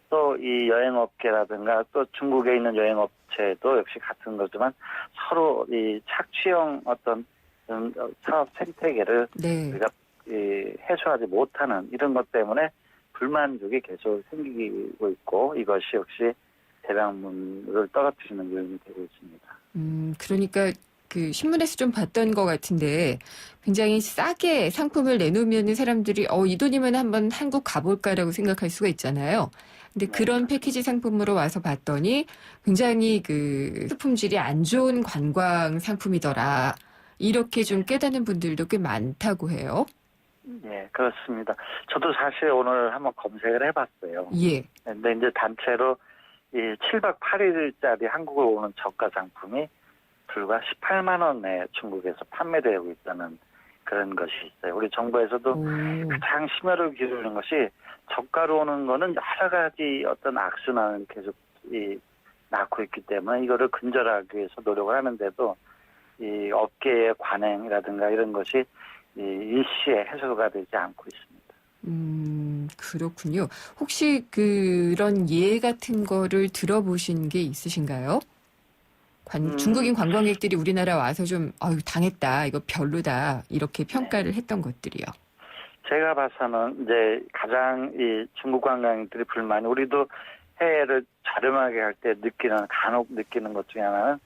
또 이 여행업계라든가 또 중국에 있는 여행업체도 역시 같은 거지만 서로 이 착취형 어떤 사업 생태계를 네. 우리가 해소하지 못하는 이런 것 때문에 불만족이 계속 생기고 있고 이것이 역시 대량문을 떨어뜨리는 요인이 되고 있습니다. 그러니까 그 신문에서 좀 봤던 것 같은데 굉장히 싸게 상품을 내놓으면 사람들이 이 돈이면 한번 한국 가볼까라고 생각할 수가 있잖아요. 근데 그런 패키지 상품으로 와서 봤더니 굉장히 그 품질이 안 좋은 관광 상품이더라. 이렇게 좀 깨닫는 분들도 꽤 많다고 해요. 예, 그렇습니다. 저도 사실 오늘 한번 검색을 해봤어요. 예. 근데 이제 단체로 이 7박 8일짜리 한국을 오는 저가 상품이 불과 18만 원에 중국에서 판매되고 있다는 그런 것이 있어요. 우리 정부에서도 가장 심혈을 기울이는 것이 저가로 오는 거는 여러 가지 어떤 악순환을 계속 낳고 있기 때문에 이거를 근절하기 위해서 노력을 하는데도 이 업계의 관행이라든가 이런 것이 일시에 해소가 되지 않고 있습니다. 그렇군요. 혹시 그런 예 같은 거를 들어보신 게 있으신가요? 중국인 관광객들이 우리나라 와서 좀 당했다, 이거 별로다 이렇게 평가를 했던 것들이요. 제가 봐서는 이제 가장 이 중국 관광객들이 불만이 우리도 해외를 저렴하게 할 때 간혹 느끼는 것 중에 하나는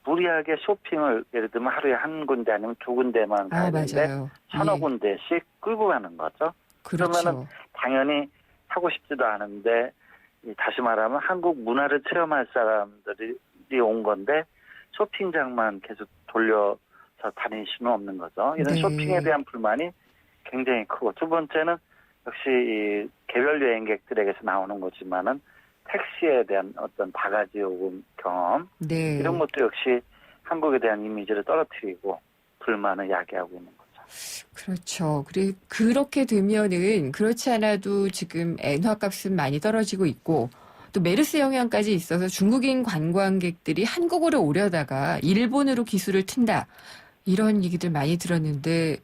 무리하게 쇼핑을 예를 들면 하루에 한 군데 아니면 두 군데만 가야 되는데 서너 군데씩 끌고 가는 거죠. 그렇죠. 그러면은 당연히 하고 싶지도 않은데 다시 말하면 한국 문화를 체험할 사람들이 온 건데 쇼핑장만 계속 돌려서 다닐 수는 없는 거죠. 이런 쇼핑에 대한 불만이 굉장히 크고 두 번째는 역시 이 개별 여행객들에게서 나오는 거지만은 택시에 대한 어떤 바가지 요금 경험 이런 것도 역시 한국에 대한 이미지를 떨어뜨리고 불만을 야기하고 있는 거죠. 그렇죠. 그리고 그렇게 되면은 그렇지 않아도 지금 엔화값은 많이 떨어지고 있고 또 메르스 영향까지 있어서 중국인 관광객들이 한국으로 오려다가 일본으로 기술을 튼다. 이런 얘기들 많이 들었는데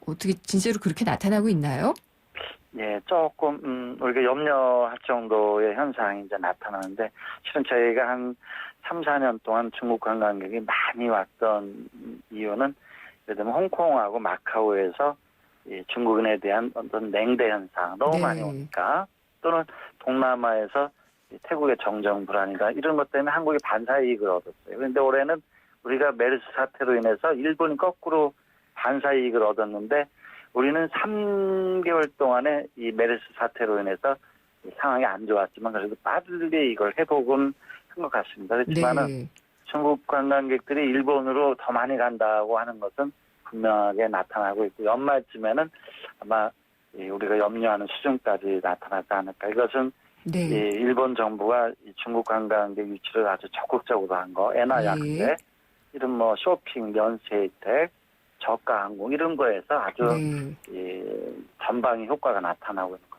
어떻게 진짜로 그렇게 나타나고 있나요? 예, 조금 우리가 염려할 정도의 현상이 이제 나타나는데 실은 저희가 한 3, 4년 동안 중국 관광객이 많이 왔던 이유는 예를 들면 홍콩하고 마카오에서 이 중국인에 대한 어떤 냉대 현상 너무 많이 오니까 또는 동남아에서 태국의 정정 불안이다 이런 것 때문에 한국이 반사이익을 얻었어요. 그런데 올해는 우리가 메르스 사태로 인해서 일본이 거꾸로 반사이익을 얻었는데 우리는 3개월 동안에 이 메르스 사태로 인해서 상황이 안 좋았지만 그래도 빨리 이걸 회복은 한 것 같습니다. 그렇지만은 중국 관광객들이 일본으로 더 많이 간다고 하는 것은 분명하게 나타나고 있고 연말쯤에는 아마 우리가 염려하는 수준까지 나타나지 않을까. 이것은 일본 정부가 중국 관광객 유치를 아주 적극적으로 한 거, 엔화 약세, 이런 뭐 쇼핑, 연세 혜택, 저가 항공 이런 거에서 아주 전방위 효과가 나타나고 있는 것 같습니다.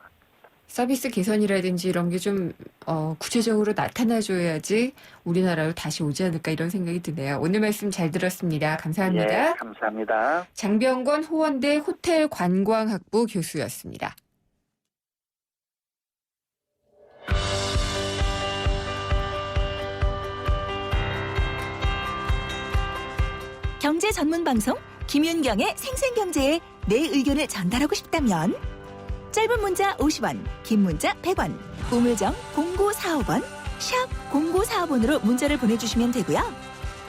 서비스 개선이라든지 이런 게 좀 구체적으로 나타나줘야지 우리나라로 다시 오지 않을까 이런 생각이 드네요. 오늘 말씀 잘 들었습니다. 감사합니다. 예, 감사합니다. 장병건 호원대 호텔관광학부 교수였습니다. 경제 전문 방송 김윤경의 생생경제에 내 의견을 전달하고 싶다면 짧은 문자 50원, 긴 문자 100원, 우물정 0945번, 샵 0945번으로 문자를 보내주시면 되고요.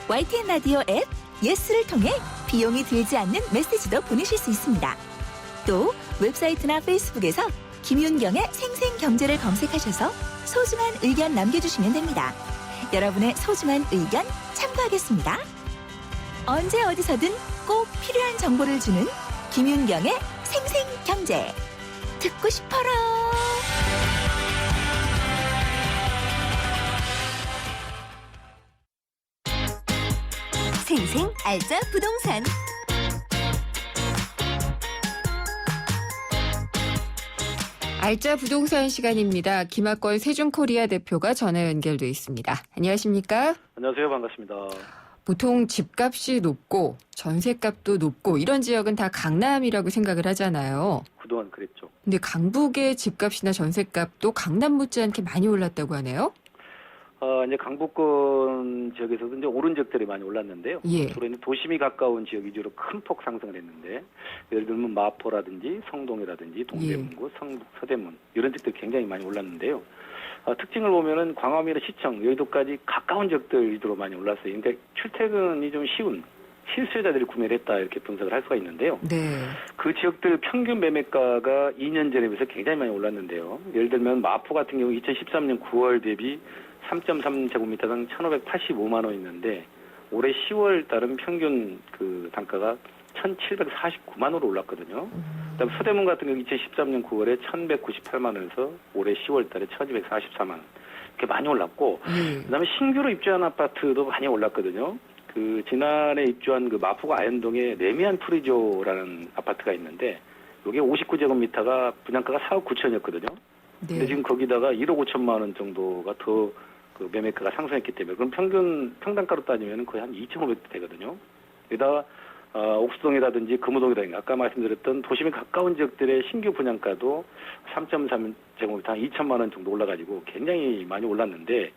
YTN 라디오 앱 예스를 통해 비용이 들지 않는 메시지도 보내실 수 있습니다. 또 웹사이트나 페이스북에서 김윤경의 생생경제를 검색하셔서 소중한 의견 남겨주시면 됩니다. 여러분의 소중한 의견 참고하겠습니다. 언제 어디서든 꼭 필요한 정보를 주는 김윤경의 생생경제. 듣고 싶어라. 생생 알짜 부동산. 알짜 부동산 시간입니다. 김학권 세준코리아 대표가 전화 연결돼 있습니다. 안녕하십니까? 안녕하세요. 반갑습니다. 보통 집값이 높고 전셋값도 높고 이런 지역은 다 강남이라고 생각을 하잖아요. 그동안 그랬죠. 근데 강북의 집값이나 전셋값도 강남 못지않게 많이 올랐다고 하네요. 이제 강북권 지역에서도 이제 오른 지역들이 많이 올랐는데요. 주로 이제 도심이 가까운 지역 위주로 큰 폭 상승을 했는데 예를 들면 마포라든지 성동이라든지 동대문구, 서대문 이런 지역들이 굉장히 많이 올랐는데요. 특징을 보면은 광화문이나 시청, 여의도까지 가까운 지역들 위주로 많이 올랐어요. 그러니까 출퇴근이 좀 쉬운 실수요자들이 구매를 했다 이렇게 분석을 할 수가 있는데요. 네. 그 지역들 평균 매매가가 2년 전에 비해서 굉장히 많이 올랐는데요. 예를 들면 마포 같은 경우 2013년 9월 대비 3.3제곱미터당 1,585만 원이었는데 올해 10월 달은 평균 그 단가가 1,749만 원으로 올랐거든요. 그다음 서대문 같은 경우 2013년 9월에 1,198만 원에서 올해 10월 달에 1,244만 원. 이렇게 많이 올랐고 그다음에 신규로 입주한 아파트도 많이 올랐거든요. 그 지난해 입주한 그 마포구 아현동에 레미안 프리조라는 아파트가 있는데 이게 59제곱미터가 분양가가 4억 9천이었거든요. 근데 지금 거기다가 1억 5천만 원 정도가 더 그 매매가가 상승했기 때문에 그럼 평균 평당가로 따지면 거의 한 2,500대 되거든요. 게다가 옥수동이라든지 금호동이라든지 아까 말씀드렸던 도심에 가까운 지역들의 신규 분양가도 3.3제곱미터 한 2천만 원 정도 올라가지고 굉장히 많이 올랐는데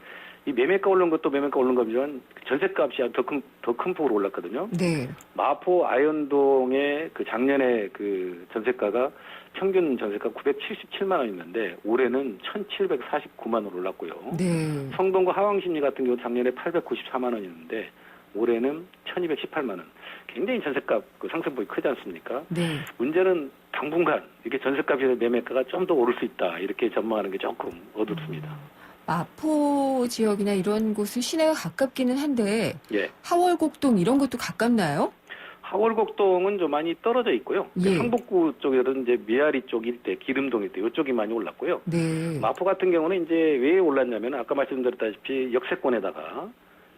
이 매매가 오른 것도 매매가 오른 거지만 전셋값이 더 큰 폭으로 올랐거든요. 네. 마포 아현동의 그 작년에 그 전셋가가 평균 전셋가 977만 원이었는데 올해는 1,749만 원으로 올랐고요. 네. 성동구 하왕십리 같은 경우 작년에 894만 원이었는데 올해는 1,218만 원. 굉장히 전셋값 그 상승폭이 크지 않습니까? 네. 문제는 당분간 이렇게 전셋값이나 매매가가 좀 더 오를 수 있다 이렇게 전망하는 게 조금 어둡습니다. 마포 지역이나 이런 곳은 시내가 가깝기는 한데 예. 하월곡동 이런 것도 가깝나요? 하월곡동은 좀 많이 떨어져 있고요. 예. 성북구 쪽이라든지 미아리 쪽 일대, 기름동 일대 이쪽이 많이 올랐고요. 네. 마포 같은 경우는 이제 왜 올랐냐면 아까 말씀드렸다시피 역세권에다가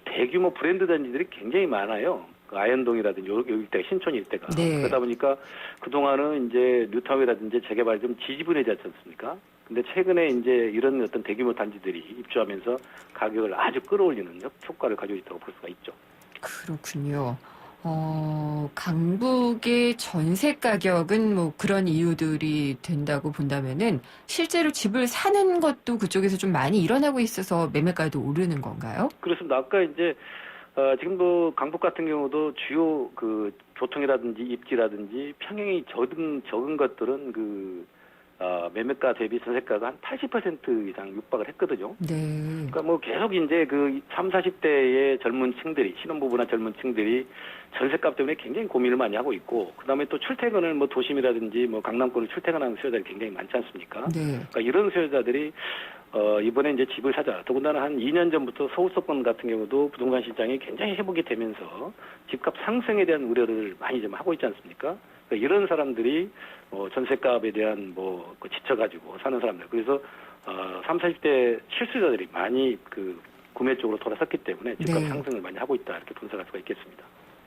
대규모 브랜드 단지들이 굉장히 많아요. 그 아현동이라든지 여기 일대가 신촌 일대가 네. 그러다 보니까 그 동안은 이제 뉴타운이라든지 재개발이 좀 지지분해지 않지 않습니까? 근데 최근에 이제 이런 어떤 대규모 단지들이 입주하면서 가격을 아주 끌어올리는 효과를 가지고 있다고 볼 수가 있죠. 그렇군요. 강북의 전세 가격은 뭐 그런 이유들이 된다고 본다면은 실제로 집을 사는 것도 그쪽에서 좀 많이 일어나고 있어서 매매가도 오르는 건가요? 그렇습니다. 아까 이제 지금도 강북 같은 경우도 주요 그 교통이라든지 입지라든지 평형이 적은 것들은 그 매매가 대비 전세가가 한 80% 이상 육박을 했거든요. 네. 그러니까 뭐 계속 이제 그 30, 40대의 젊은 층들이 신혼부부나 젊은 층들이 전세값 때문에 굉장히 고민을 많이 하고 있고 그다음에 또 출퇴근을 뭐 도심이라든지 뭐 강남권을 출퇴근하는 수요자들이 굉장히 많지 않습니까? 네. 그러니까 이런 수요자들이 이번에 이제 집을 사자. 더군다나 한 2년 전부터 서울 수도권 같은 경우도 부동산 시장이 굉장히 회복이 되면서 집값 상승에 대한 우려를 많이 좀 하고 있지 않습니까? 그러니까 이런 사람들이 전세값에 대한 지쳐가지고 사는 사람들. 그래서 30, 40대 실수요자들이 많이 그 구매 쪽으로 돌아섰기 때문에 집값 네. 상승을 많이 하고 있다 이렇게 분석할 수가 있겠습니다.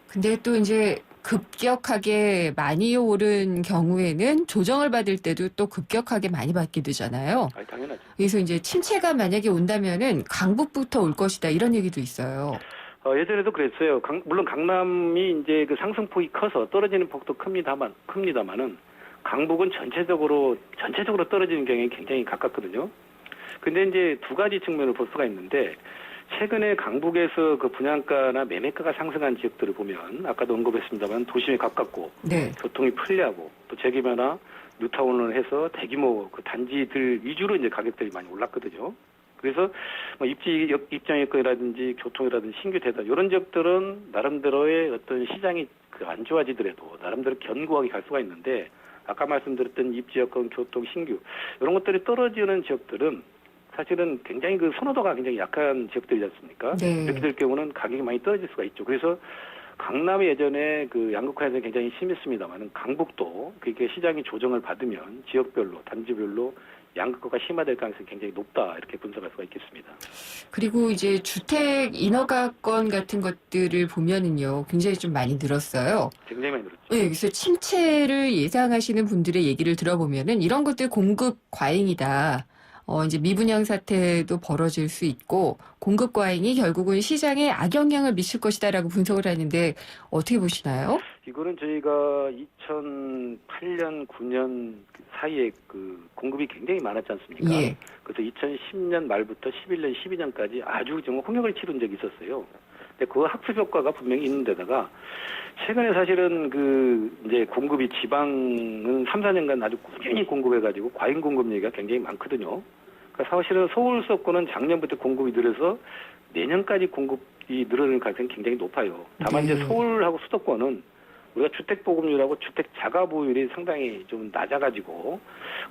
근데 또 이제 급격하게 많이 오른 경우에는 조정을 받을 때도 또 급격하게 많이 받게 되잖아요. 당연하죠. 그래서 이제 침체가 만약에 온다면은 강북부터 올 것이다 이런 얘기도 있어요. 예전에도 그랬어요. 물론 강남이 이제 그 상승폭이 커서 떨어지는 폭도 큽니다만은 강북은 전체적으로 떨어지는 경향이 굉장히 가깝거든요. 근데 이제 두 가지 측면을 볼 수가 있는데 최근에 강북에서 그 분양가나 매매가가 상승한 지역들을 보면 아까도 언급했습니다만 도심에 가깝고 네. 교통이 편리하고 또 재개발이나 뉴타운을 해서 대규모 그 단지들 위주로 이제 가격들이 많이 올랐거든요. 그래서 뭐 입장여건이라든지 교통이라든지 신규 대단 이런 지역들은 나름대로의 어떤 시장이 안 좋아지더라도 나름대로 견고하게 갈 수가 있는데 아까 말씀드렸던 입지여건, 교통, 신규 이런 것들이 떨어지는 지역들은 사실은 굉장히 그 선호도가 굉장히 약한 지역들이지 않습니까? 네. 이렇게 될 경우는 가격이 많이 떨어질 수가 있죠. 그래서 강남이 예전에 그 양극화에서 굉장히 심했습니다만 강북도 그게 시장이 조정을 받으면 지역별로 단지별로 양극화가 심화될 가능성이 굉장히 높다 이렇게 분석할 수가 있겠습니다. 그리고 이제 주택 인허가권 같은 것들을 보면은요 굉장히 좀 많이 늘었어요. 굉장히 많이 늘었죠. 네, 그래서 침체를 예상하시는 분들의 얘기를 들어보면은 이런 것들 공급 과잉이다. 이제 미분양 사태도 벌어질 수 있고 공급 과잉이 결국은 시장에 악영향을 미칠 것이다라고 분석을 하는데 어떻게 보시나요? 이거는 저희가 2008년, 9년 사이에 그 공급이 굉장히 많았지 않습니까? 예. 그래서 2010년 말부터 11년, 12년까지 아주 정말 홍역을 치른 적이 있었어요. 근데 그 학습 효과가 분명히 있는 데다가 최근에 사실은 그 이제 공급이 지방은 3, 4년간 아주 꾸준히 공급해가지고 과잉 공급 얘기가 굉장히 많거든요. 그러니까 사실은 서울 수도권은 작년부터 공급이 늘어서 내년까지 공급이 늘어날 가능성이 굉장히 높아요. 다만 이제 서울하고 수도권은 우리가 주택 보급률하고 주택 자가 보유율이 상당히 좀 낮아가지고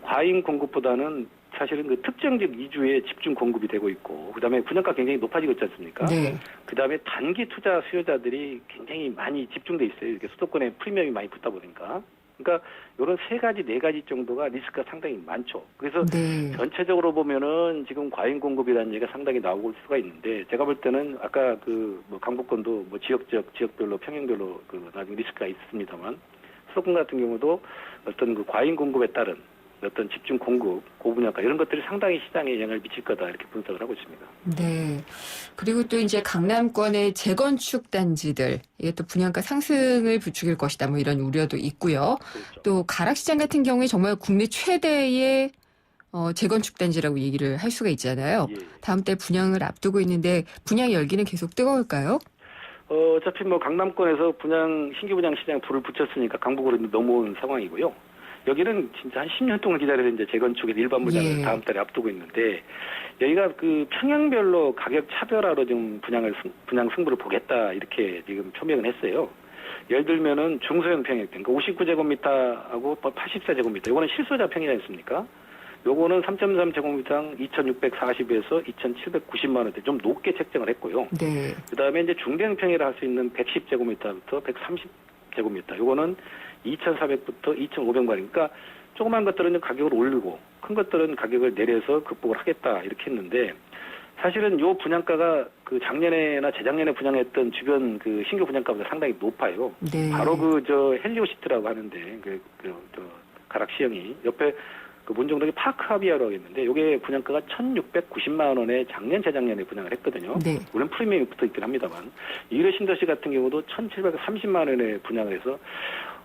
과잉 공급보다는 사실은 그 특정적 이주에 집중 공급이 되고 있고, 그다음에 분양가 굉장히 높아지고 있지 않습니까? 네. 그다음에 단기 투자 수요자들이 굉장히 많이 집중돼 있어요. 이렇게 수도권에 프리미엄이 많이 붙다 보니까. 그러니까 이런 세 가지, 네 가지 정도가 리스크가 상당히 많죠. 그래서 전체적으로 보면은 지금 과잉 공급이라는 얘기가 상당히 나올 수가 있는데, 제가 볼 때는 아까 그 뭐 강북권도 뭐 지역별로 평형별로 그 나중에 리스크가 있습니다만, 수도권 같은 경우도 어떤 그 과잉 공급에 따른 어떤 집중 공급, 고분양가 이런 것들이 상당히 시장에 영향을 미칠 거다 이렇게 분석을 하고 있습니다. 네. 그리고 또 이제 강남권의 재건축 단지들, 이게 또 분양가 상승을 부추길 것이다, 뭐 이런 우려도 있고요. 그렇죠. 또 가락시장 같은 경우에 정말 국내 최대의 재건축 단지라고 얘기를 할 수가 있잖아요. 다음 달 분양을 앞두고 있는데 분양 열기는 계속 뜨거울까요? 어차피 뭐 강남권에서 신규 분양 시장에 불을 붙였으니까 강북으로 넘어온 상황이고요. 여기는 진짜 한 10년 동안 기다려서 이제 재건축의 일반 분양을 다음 달에 앞두고 있는데, 여기가 그 평형별로 가격 차별화로 좀 분양 승부를 보겠다 이렇게 지금 표명을 했어요. 예를 들면은 중소형 평형, 그러니까 59제곱미터하고 84제곱미터, 이거는 실소자 평이지 않습니까? 요거는 3.3제곱미터당 2,640에서 2,790만 원대 좀 높게 책정을 했고요. 네. 그다음에 이제 중대형 평이라 할 수 있는 110제곱미터부터 130제곱미터, 요거는 2,400부터 2,500만 원. 그러니까 조그만 것들은 가격을 올리고 큰 것들은 가격을 내려서 극복을 하겠다 이렇게 했는데, 사실은 요 분양가가 그 작년에나 재작년에 분양했던 주변 그 신규 분양가보다 상당히 높아요. 네. 바로 헬리오시티라고 하는데 가락시형이 옆에 그 문정동의 파크하비아라고 했는데, 요게 분양가가 1,690만 원에 작년 재작년에 분양을 했거든요. 네. 물론 프리미엄이 붙어 있긴 합니다만, 이래 신도시 같은 경우도 1,730만 원에 분양을 해서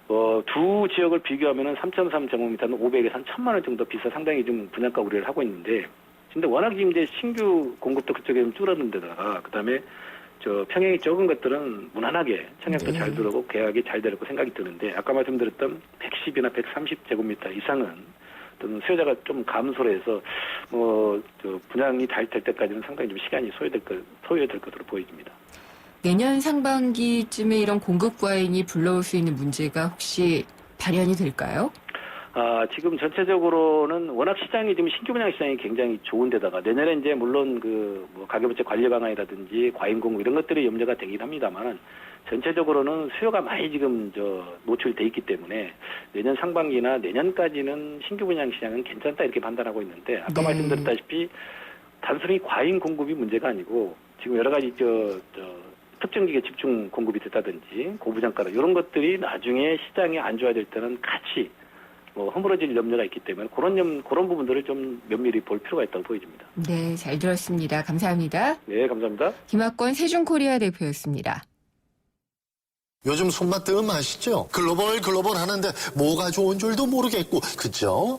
두 지역을 비교하면은 3.3제곱미터는 500에서 한 1,000만 원 정도 비싸 상당히 좀 분양가 우려를 하고 있는데, 근데 워낙 지금 이제 신규 공급도 그쪽에 좀 줄어든 데다가, 그다음에 평형이 적은 것들은 무난하게 청약도 잘 들어오고 계약이 잘 되고 생각이 드는데, 아까 말씀드렸던 110이나 130제곱미터 이상은 어떤 수요자가 좀 감소를 해서 분양이 잘 될 때까지는 상당히 좀 시간이 소요될 것으로 보여집니다. 내년 상반기쯤에 이런 공급 과잉이 불러올 수 있는 문제가 혹시 발현이 될까요? 지금 전체적으로는 워낙 시장이 지금 신규 분양 시장이 굉장히 좋은데다가, 내년에 이제 물론 가계부채 관리 방안이라든지 과잉 공급 이런 것들이 염려가 되긴 합니다만, 전체적으로는 수요가 많이 지금 노출돼 있기 때문에 내년 상반기나 내년까지는 신규 분양 시장은 괜찮다 이렇게 판단하고 있는데, 아까 말씀드렸다시피 단순히 과잉 공급이 문제가 아니고 지금 여러 가지 특정 기계 집중 공급이 됐다든지 고분양가 이런 것들이 나중에 시장이 안 좋아질 때는 같이 허물어질 염려가 있기 때문에 그런 부분들을 좀 면밀히 볼 필요가 있다고 보여집니다. 네, 잘 들었습니다. 감사합니다. 네, 감사합니다. 김학권 세종코리아 대표였습니다. 요즘 손맛 뜸 아시죠? 글로벌 하는데 뭐가 좋은 줄도 모르겠고, 그죠?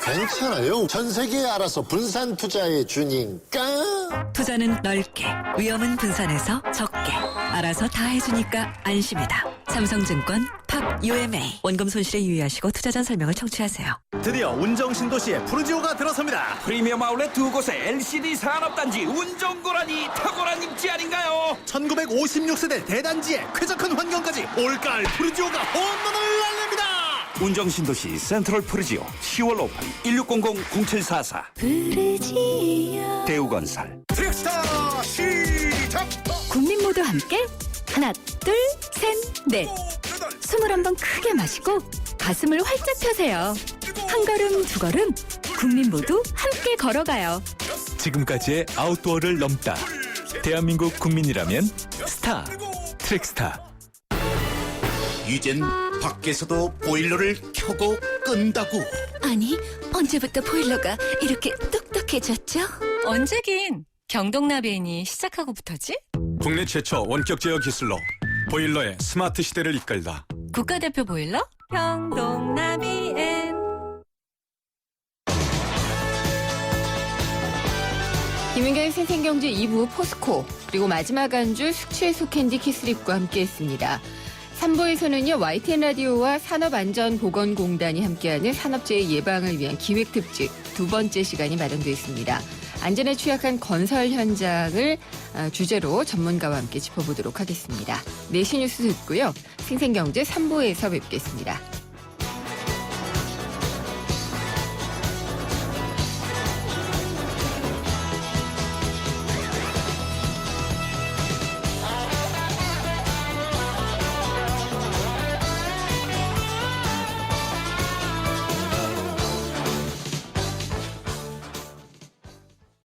괜찮아요. 전 세계에 알아서 분산 투자의 주니까. 투자는 넓게, 위험은 분산해서 적게. 알아서 다 해주니까 안심이다. 삼성증권 팝 UMA. 원금 손실에 유의하시고 투자 전 설명을 청취하세요. 드디어 운정신도시에 푸르지오가 들어섭니다. 프리미엄 아울렛 두 곳에 LCD 산업단지 운정고라니 탁월한 입지 아닌가요? 1956세대 대단지에 쾌적한 환경까지 올가을 푸르지오가 홈런을 날립니다. 운정신도시 센트럴 푸르지오 10월 오픈 1600-0744 푸르지오 대우건설. 트랙스타 시작. 국민 모두 함께 하나 둘 셋 넷 21번 크게 마시고 가슴을 활짝 펴세요. 한 걸음 두 걸음 국민 모두 함께 걸어가요. 지금까지의 아웃도어를 넘다. 대한민국 국민이라면 스타, 트랙스타. 이젠 밖에서도 보일러를 켜고 끈다고. 아니, 언제부터 보일러가 이렇게 똑똑해졌죠? 언제긴 경동나베인이 시작하고부터지? 국내 최초 원격 제어 기술로 보일러의 스마트 시대를 이끌다. 국가대표 보일러? 경동나비엔. 김윤경의 생생경제 2부 포스코, 그리고 마지막 안주 숙취해소 캔디 키스립과 함께했습니다. 3부에서는요, YTN 라디오와 산업안전보건공단이 함께하는 산업재해 예방을 위한 기획특집 두 번째 시간이 마련되어 있습니다. 안전에 취약한 건설 현장을 주제로 전문가와 함께 짚어보도록 하겠습니다. 내시 뉴스 듣고요. 생생경제 3부에서 뵙겠습니다.